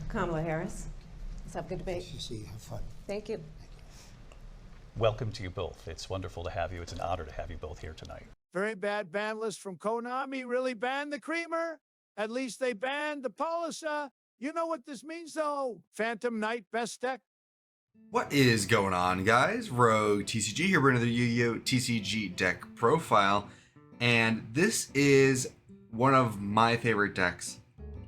Kamala Harris. Let's have a good debate. See, have fun. Thank you. Welcome to you both. It's wonderful to have you. It's an honor to have you both here tonight. Very bad ban list from Konami. Really banned the creamer. At least they banned the Polisa. You know what this means, though? Phantom Knight best deck. What is going on, guys? Rogue TCG here, bringing the Yu-Gi-Oh! TCG deck profile, and this is one of my favorite decks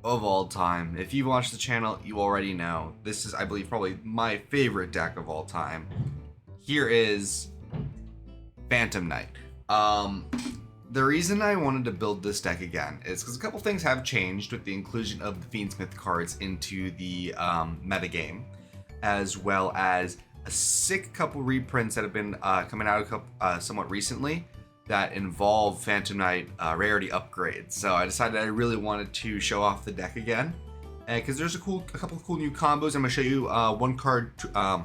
of all time. If you've watched the channel, you already know. This is, I believe, probably my favorite deck of all time. Here is Phantom Knight. The reason I wanted to build this deck again is because a couple things have changed with the inclusion of the Fiendsmith cards into the metagame, as well as a sick couple reprints that have been coming out somewhat recently that involve Phantom Knight rarity upgrades. So I decided I really wanted to show off the deck again, because there's a couple of cool new combos. I'm going to show you one card, a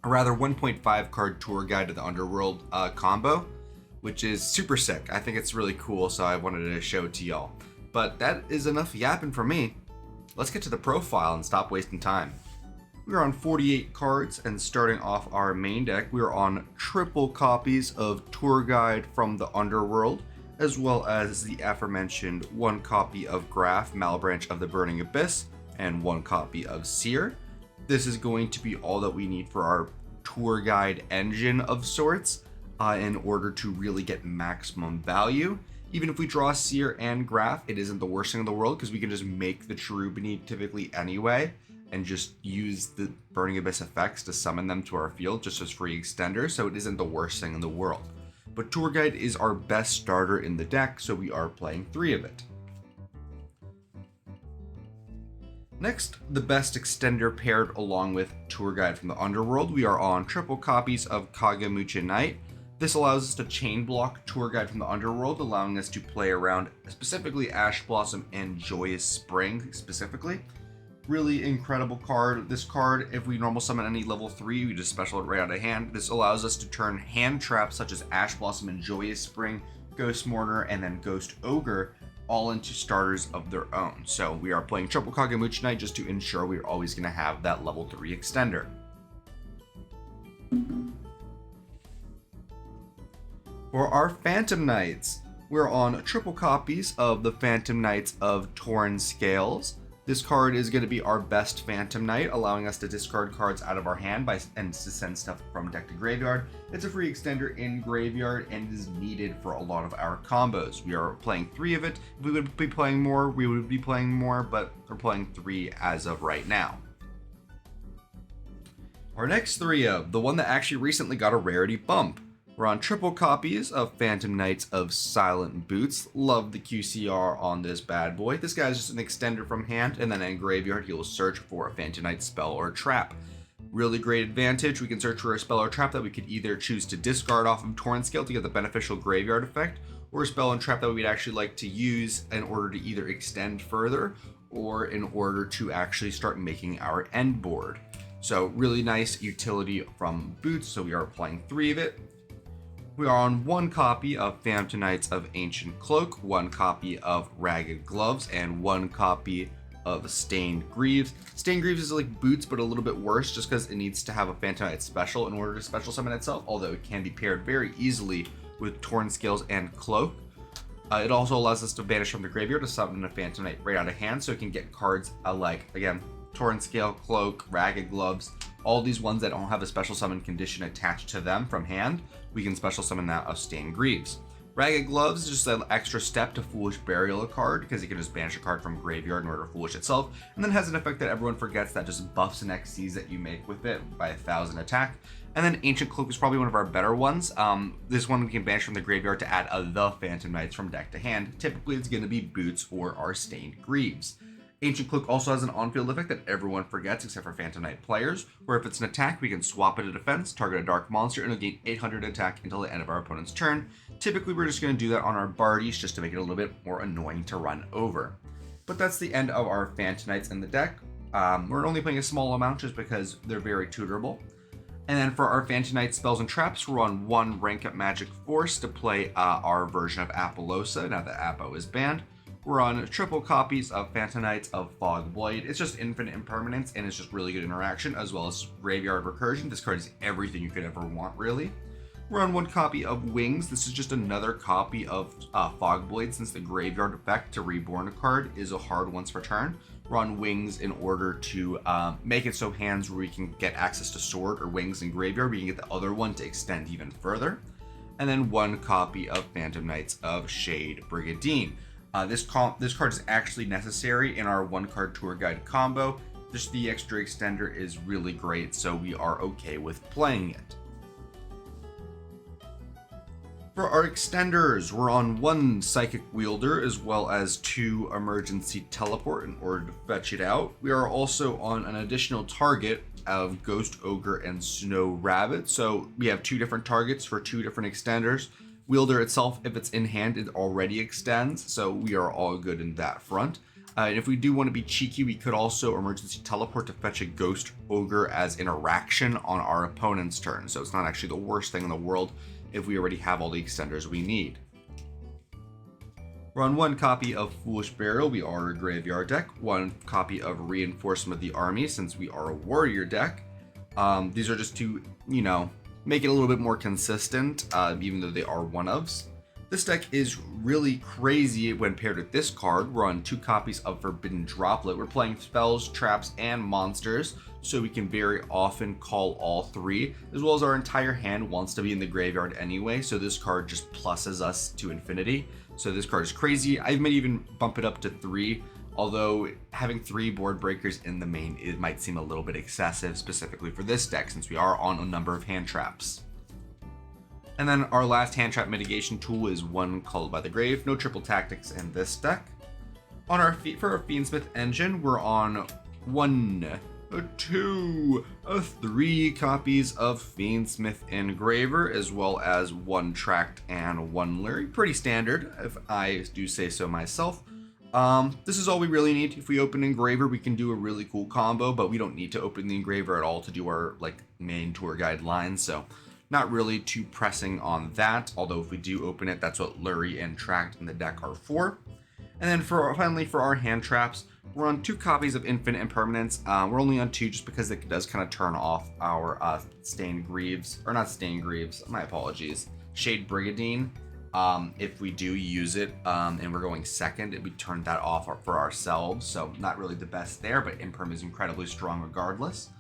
rather 1.5 card tour guide to the Underworld combo, which is super sick. I think it's really cool, so I wanted to show it to y'all. But that is enough yapping for me. Let's get to the profile and stop wasting time. We are on 48 cards, and starting off our main deck, we are on triple copies of Tour Guide from the Underworld, as well as the aforementioned one copy of Graph, Malebranch of the Burning Abyss, and one copy of Seer. This is going to be all that we need for our tour guide engine of sorts in order to really get maximum value. Even if we draw Seer and Graph, it isn't the worst thing in the world because we can just make the Cherubini typically anyway and just use the Burning Abyss effects to summon them to our field just as free extenders, so it isn't the worst thing in the world. But Tour Guide is our best starter in the deck, so we are playing 3 of it. Next, the best extender paired along with Tour Guide from the Underworld, we are on triple copies of Kagemucha Knight. This allows us to chain block Tour Guide from the Underworld, allowing us to play around specifically Ash Blossom and Joyous Spring specifically. Really incredible card. This card, if we normal summon any level 3, we just special it right out of hand. This allows us to turn hand traps such as Ash Blossom and Joyous Spring, Ghost Mourner, and then Ghost Ogre all into starters of their own. So we are playing triple Kagemucha Knight just to ensure we're always going to have that level 3 extender. For our Phantom Knights, we're on triple copies of the Phantom Knights of Torn Scales. This card is going to be our best Phantom Knight, allowing us to discard cards out of our hand and to send stuff from deck to graveyard. It's a free extender in graveyard and is needed for a lot of our combos. We are playing 3 of it. If we would be playing more, we would be playing more, but we're playing 3 as of right now. Our next 3 of, the one that actually recently got a rarity bump. We're on triple copies of Phantom Knights of Silent Boots. Love the QCR on this bad boy. This guy is just an extender from hand, and then in graveyard, he will search for a Phantom Knight spell or trap. Really great advantage. We can search for a spell or trap that we could either choose to discard off of Torn Scale to get the beneficial graveyard effect, or a spell and trap that we'd actually like to use in order to either extend further, or in order to actually start making our end board. So really nice utility from Boots, so we are playing 3 of it. We are on 1 copy of Phantom Knights of Ancient Cloak, 1 copy of Ragged Gloves, and 1 copy of Stained Greaves. Stained Greaves is like Boots, but a little bit worse just because it needs to have a Phantom Knight special in order to special summon itself, although it can be paired very easily with Torn Scales and Cloak. It also allows us to banish from the graveyard to summon a Phantom Knight right out of hand, so it can get cards like, again, Torn Scale, Cloak, Ragged Gloves, all these ones that don't have a special summon condition attached to them from hand. We can special summon that of Stained Greaves. Ragged Gloves is just an extra step to Foolish Burial a card, because you can just banish a card from graveyard in order to Foolish itself, and then has an effect that everyone forgets that just buffs and XCs that you make with it by 1,000 attack. And then Ancient Cloak is probably one of our better ones. This one we can banish from the graveyard to add the Phantom Knights from deck to hand. Typically it's going to be Boots or our Stained Greaves. Ancient Cloak also has an on-field effect that everyone forgets except for Phantom Knight players, where if it's an attack, we can swap it to defense, target a dark monster, and it'll gain 800 attack until the end of our opponent's turn. Typically, we're just going to do that on our Bardies just to make it a little bit more annoying to run over. But that's the end of our Phantom Knights in the deck. We're only playing a small amount just because they're very tutorable. And then for our Phantom Knight spells and traps, we're on 1 rank up Magic Force to play our version of Appaloosa, now that Appo is banned. we're on triple copies of Phantom Knights of Fogblade. It's just infinite impermanence, and it's just really good interaction, as well as Graveyard Recursion. This card is everything you could ever want, really. We're on one copy of Wings. This is just another copy of Fogblade, since the Graveyard effect to reborn a card is a hard once per turn. We're on Wings in order to make it so hands where we can get access to Sword or Wings in Graveyard, we can get the other one to extend even further. And then one copy of Phantom Knights of Shade Brigandine. This card is actually necessary in our one card tour guide combo. Just the extra extender is really great, so we are okay with playing it. For our extenders, we're on one Psychic Wielder as well as 2 Emergency Teleport in order to fetch it out. We are also on an additional target of Ghost Ogre and Snow Rabbit, so we have 2 different targets for 2 different extenders. Wielder itself, if it's in hand, it already extends, so we are all good in that front. And if we do want to be cheeky, we could also Emergency Teleport to fetch a Ghost Ogre as interaction on our opponent's turn, so it's not actually the worst thing in the world if we already have all the extenders we need. We're on one copy of Foolish Burial, we are a graveyard deck. One copy of Reinforcement of the Army, since we are a warrior deck. These are just to, make it a little bit more consistent, even though they are one-ofs. This deck is really crazy when paired with this card. We're on 2 copies of Forbidden Droplet. We're playing spells, traps, and monsters, so we can very often call all 3, as well as our entire hand wants to be in the graveyard anyway, so this card just pluses us to infinity. So this card is crazy. I might even bump it up to 3, although having 3 board breakers in the main, it might seem a little bit excessive, specifically for this deck, since we are on a number of hand traps. And then our last hand trap mitigation tool is one Called by the Grave. No triple tactics in this deck. On our for our Fiendsmith engine, we're on 1, 2, 3 copies of Fiendsmith Engraver, as well as 1 Tract and 1 Larry. Pretty standard, if I do say so myself. This is all we really need. If we open Engraver, we can do a really cool combo, but we don't need to open the Engraver at all to do our main tour guide lines, so not really too pressing on that, although if we do open it, that's what Lurie and Tract in the deck are for. And then finally for our hand traps, we're on 2 copies of Infinite Impermanence. We're only on 2 just because it does kind of turn off our Stained Greaves, or not Stained Greaves, my apologies, Shade Brigandine. If we do use it and we're going second, we turn that off for ourselves, so not really the best there, but Imperm is incredibly strong regardless.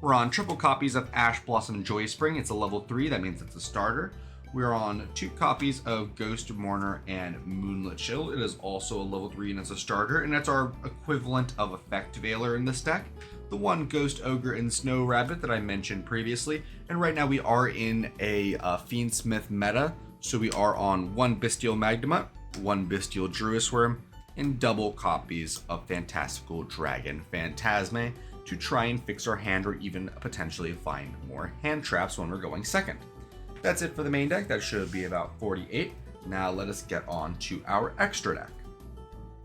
We're on triple copies of Ash Blossom Joy Spring. It's a level 3, that means it's a starter. We're on 2 copies of Ghost Mourner and Moonlit Chill. It is also a level 3 and it's a starter, and that's our equivalent of Effect Veiler in this deck. The 1 Ghost Ogre and Snow Rabbit that I mentioned previously, and right now we are in a Fiendsmith meta, so we are on 1 Bestial Magnemite, 1 Bestial Druisworm, and double copies of Fantastical Dragon Phantasme to try and fix our hand or even potentially find more hand traps when we're going second. That's it for the main deck. That should be about 48. Now let us get on to our extra deck.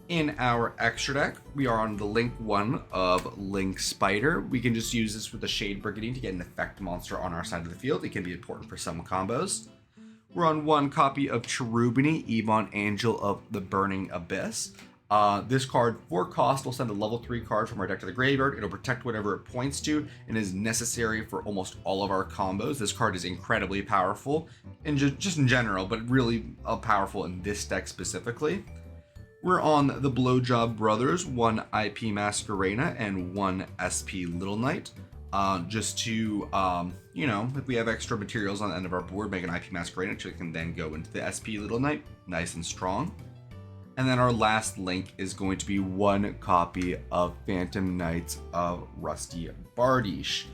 In our extra deck, we are on the Link 1 of Link Spider. We can just use this with the Shade Brigandine to get an effect monster on our side of the field. It can be important for some combos. We're on 1 copy of Cherubini, Ebon Angel of the Burning Abyss. This card, for cost, will send a level 3 card from our deck to the graveyard. It'll protect whatever it points to and is necessary for almost all of our combos. This card is incredibly powerful, and just in general, but really powerful in this deck specifically. We're on the Blowjob Brothers, 1 IP Masquerena and 1 SP Little Knight. Just to, if we have extra materials on the end of our board, make an IP Masquerena, which can then go into the SP Little Knight, nice and strong. And then our last link is going to be 1 copy of Phantom Knights of Rusty Bardiche.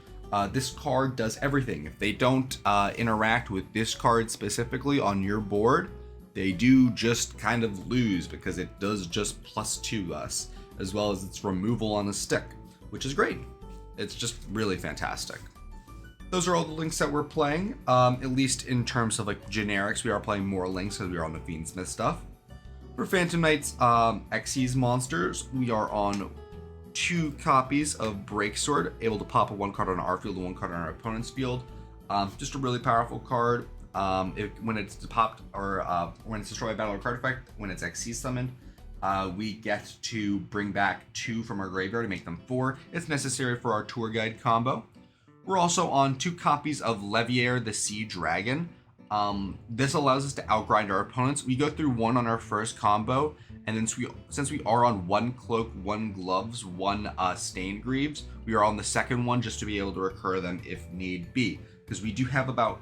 This card does everything. If they don't interact with this card specifically on your board, they do just kind of lose, because it does just +2 us, as well as its removal on the stick, which is great. It's just really fantastic. Those are all the links that we're playing, at least in terms of generics. We are playing more links because we are on the Fiendsmith stuff. For Phantom Knights Xyz monsters, we are on 2 copies of Breaksword, able to pop a 1 card on our field and 1 card on our opponent's field. Just a really powerful card. When it's popped or when it's destroyed by battle or card effect, when it's Xyz summoned, we get to bring back 2 from our graveyard to make them 4. It's necessary for our tour guide combo. We're also on 2 copies of Leviair the Sea Dragon. This allows us to outgrind our opponents. We go through 1 on our first combo, and then since we are on 1 cloak, 1 gloves, 1 stained greaves, we are on the second one just to be able to recur them if need be. Because we do have about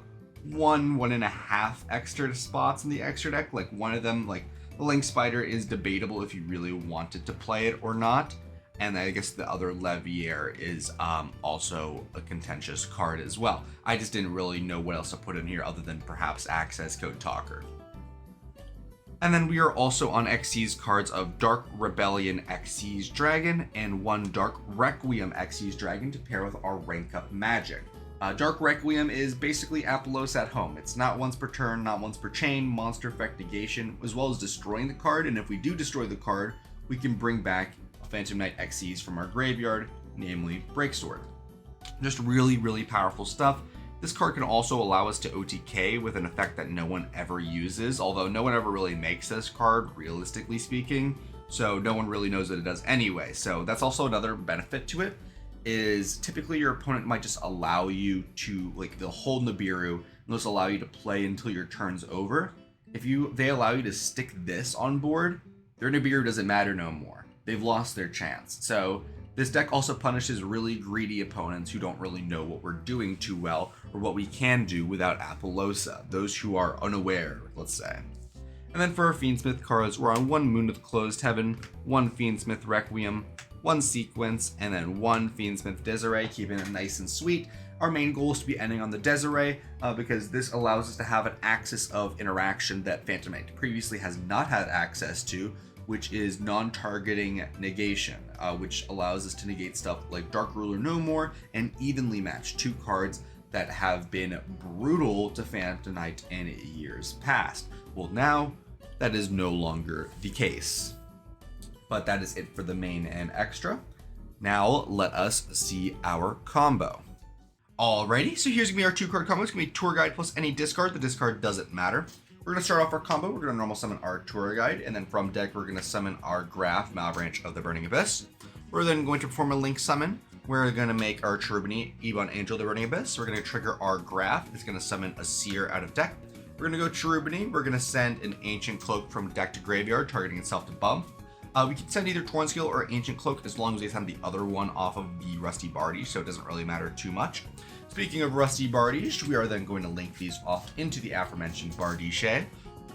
1.5 extra spots in the extra deck. Like one of them, like the Link Spider, is debatable if you really wanted to play it or not. And I guess the other Leviair is also a contentious card as well. I just didn't really know what else to put in here other than perhaps Access Code Talker. And then we are also on Xyz cards of Dark Rebellion Xyz Dragon and 1 Dark Requiem Xyz Dragon to pair with our rank up magic. Dark Requiem is basically Apollos at home. It's not once per turn, not once per chain, monster effect negation, as well as destroying the card. And if we do destroy the card, we can bring back a Phantom Knight Xyz from our graveyard, namely Breaksword. Just really, really powerful stuff. This card can also allow us to OTK with an effect that no one ever uses, although no one ever really makes this card, realistically speaking, so no one really knows what it does anyway. So that's also another benefit to it, is typically your opponent might just allow you to, like, they'll hold Nibiru, and they'll just allow you to play until your turn's over. If they allow you to stick this on board, their Nibiru doesn't matter no more. They've lost their chance. So this deck also punishes really greedy opponents who don't really know what we're doing too well or what we can do without Apollosa, those who are unaware, let's say. And then for our Fiendsmith cards, we're on 1 Moon of Closed Heaven, 1 Fiendsmith Requiem, 1 Sequence, and then 1 Fiendsmith Desiree, keeping it nice and sweet. Our main goal is to be ending on the Desiree because this allows us to have an axis of interaction that Phantom Knight previously has not had access to, which is non-targeting negation, which allows us to negate stuff like Dark Ruler No More and evenly match 2 cards that have been brutal to Phantom Knight in years past. Well, now that is no longer the case. But that is it for the main and extra. Now let us see our combo. Alrighty, so here's gonna be our 2-card combo. It's gonna be Tour Guide plus any discard. The discard doesn't matter. We're going to start off our combo. We're going to normal summon our Tour Guide, and then from deck, we're going to summon our Graph, Malbranch of the Burning Abyss. We're then going to perform a Link summon. We're going to make our Cherubini, Ebon Angel of the Burning Abyss. We're going to trigger our Graph. It's going to summon a Seer out of deck. We're going to go Cherubini. We're going to send an Ancient Cloak from deck to graveyard, targeting itself to bump. We can send either Torn Skill or Ancient Cloak as long as we send the other one off of the Rusty Bardiche, so it doesn't really matter too much. Speaking of Rusty Bardiche, we are then going to link these off into the aforementioned Bardiche.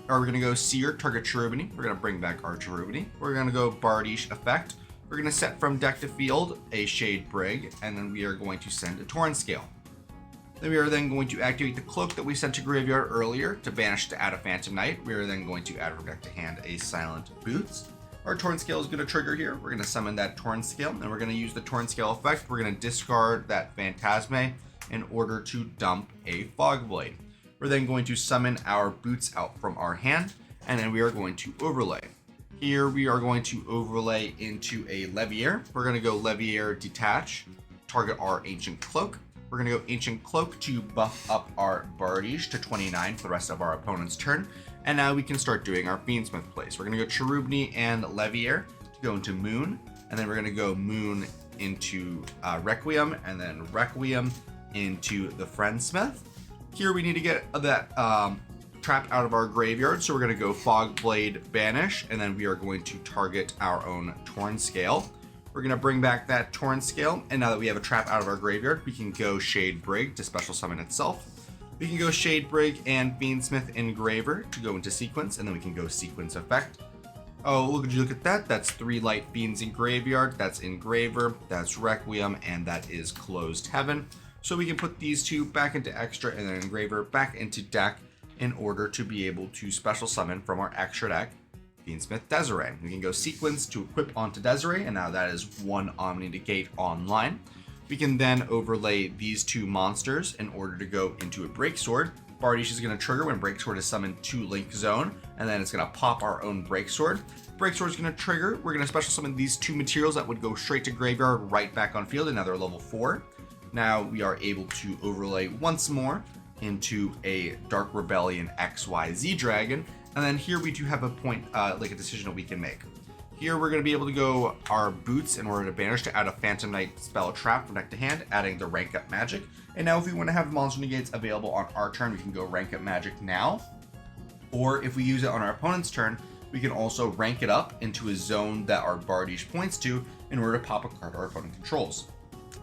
We're going to go Seer, target Cherubini. We're going to bring back our Cherubini. We're going to go Bardiche effect. We're going to set from deck to field a Shade Brig, and then we are going to send a Torn Scale. Then we are then going to activate the Cloak that we sent to graveyard earlier to banish to add a Phantom Knight. We are then going to add from deck to hand a Silent Boots. Our Torn Scale is going to trigger here. We're going to summon that Torn Scale, and we're going to use the Torn Scale effect. We're going to discard that Phantasme in order to dump a Fog Blade. We're then going to summon our Boots out from our hand, and then we are going to overlay. Here we are going to overlay into a Leviair. We're going to go Leviair Detach, target our Ancient Cloak. We're going to go Ancient Cloak to buff up our Bardiche to 29 for the rest of our opponent's turn. And now we can start doing our Fiendsmith plays. We're going to go Cherubini and Leviair to go into Moon, and then we're going to go Moon into Requiem, and then Requiem into the Friendsmith. Here we need to get that trap out of our graveyard, so we're going to go Fog Blade Banish, and then we are going to target our own Torn Scale. We're going to bring back that Torn Scale, and now that we have a trap out of our graveyard, we can go Shade Brig to special summon itself. We can go Shade Brig and Fiendsmith Engraver to go into Sequence, and then we can go Sequence Effect. Oh, look at that. That's 3 Light Fiends in graveyard, that's Engraver, that's Requiem, and that is Closed Heaven. So we can put these 2 back into extra and then Engraver back into deck in order to be able to special summon from our extra deck Fiendsmith Desiree. We can go Sequence to equip onto Desiree, and now that is 1 Omni Negate online. We can then overlay these 2 monsters in order to go into a Breaksword. Bardiche is going to trigger when Breaksword is summoned to Link Zone, and then it's going to pop our own Breaksword. Breaksword is going to trigger. We're going to special summon these 2 materials that would go straight to graveyard, right back on field, another level 4. Now we are able to overlay once more into a Dark Rebellion XYZ Dragon, and then here we do have a point, like a decision that we can make. Here we're going to be able to go our boots in order to banish to add a Phantom Knight spell trap from deck to hand, adding the rank up magic. And now if we want to have monster negates available on our turn, we can go rank up magic now. Or if we use it on our opponent's turn, we can also rank it up into a zone that our Bardiche points to in order to pop a card our opponent controls.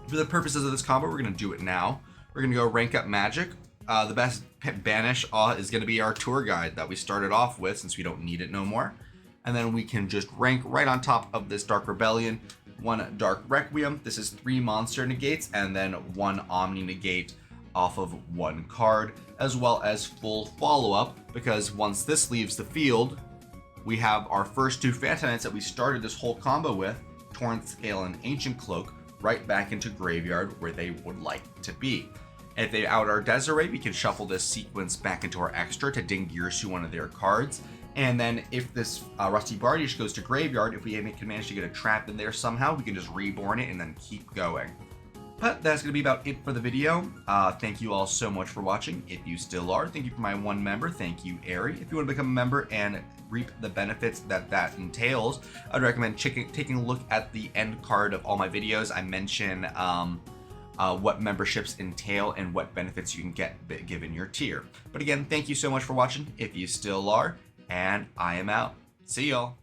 For the purposes of this combo, we're going to do it now. We're going to go rank up magic. The best banish is going to be our tour guide that we started off with, since we don't need it no more. And then we can just rank right on top of this Dark Rebellion, 1 Dark Requiem. This is 3 monster negates, and then 1 Omni negate off of 1 card, as well as full follow-up, because once this leaves the field, we have our first 2 Phantom Knights that we started this whole combo with, Torrent Scale and Ancient Cloak, right back into Graveyard where they would like to be. If they out our Desiree, we can shuffle this sequence back into our extra to ding Girsu one of their cards. And then if this Rusty Bardiche goes to Graveyard, if we can manage to get a trap in there somehow, we can just reborn it and then keep going. But that's going to be about it for the video. Thank you all so much for watching. If you still are, thank you for my 1 member. Thank you, Ari. If you want to become a member and reap the benefits that entails, I'd recommend taking a look at the end card of all my videos. I mention what memberships entail and what benefits you can get given your tier. But again, thank you so much for watching. If you still are, and I am out. See y'all.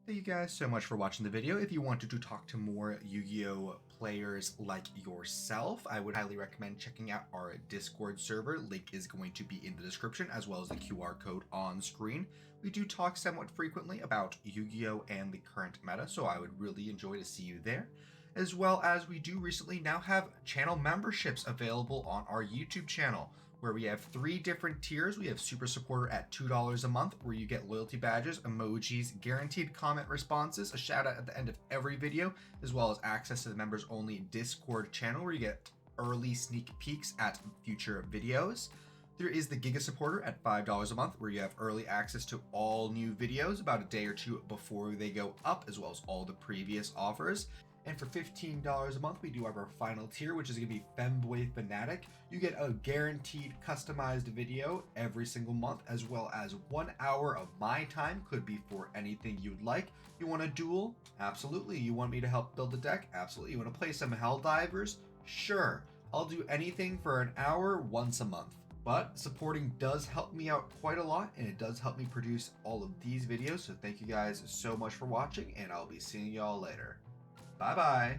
Thank you guys so much for watching the video. If you wanted to talk to more Yu-Gi-Oh players like yourself, I would highly recommend checking out our Discord server. Link is going to be in the description, as well as the QR code on screen. We do talk somewhat frequently about Yu-Gi-Oh and the current meta, so I would really enjoy to see you there. As well as we do recently now have channel memberships available on our YouTube channel, where we have 3 different tiers. We have Super Supporter at $2 a month, where you get loyalty badges, emojis, guaranteed comment responses, a shout out at the end of every video, as well as access to the members only Discord channel, where you get early sneak peeks at future videos. There is the Giga Supporter at $5 a month, where you have early access to all new videos about a day or 2 before they go up, as well as all the previous offers. And for $15 a month, we do have our final tier, which is going to be Femboy Fanatic. You get a guaranteed customized video every single month, as well as 1 hour of my time. Could be for anything you'd like. You want a duel? Absolutely. You want me to help build a deck? Absolutely. You want to play some Helldivers? Sure. I'll do anything for an hour once a month. But supporting does help me out quite a lot, and it does help me produce all of these videos. So thank you guys so much for watching, and I'll be seeing y'all later. Bye-bye.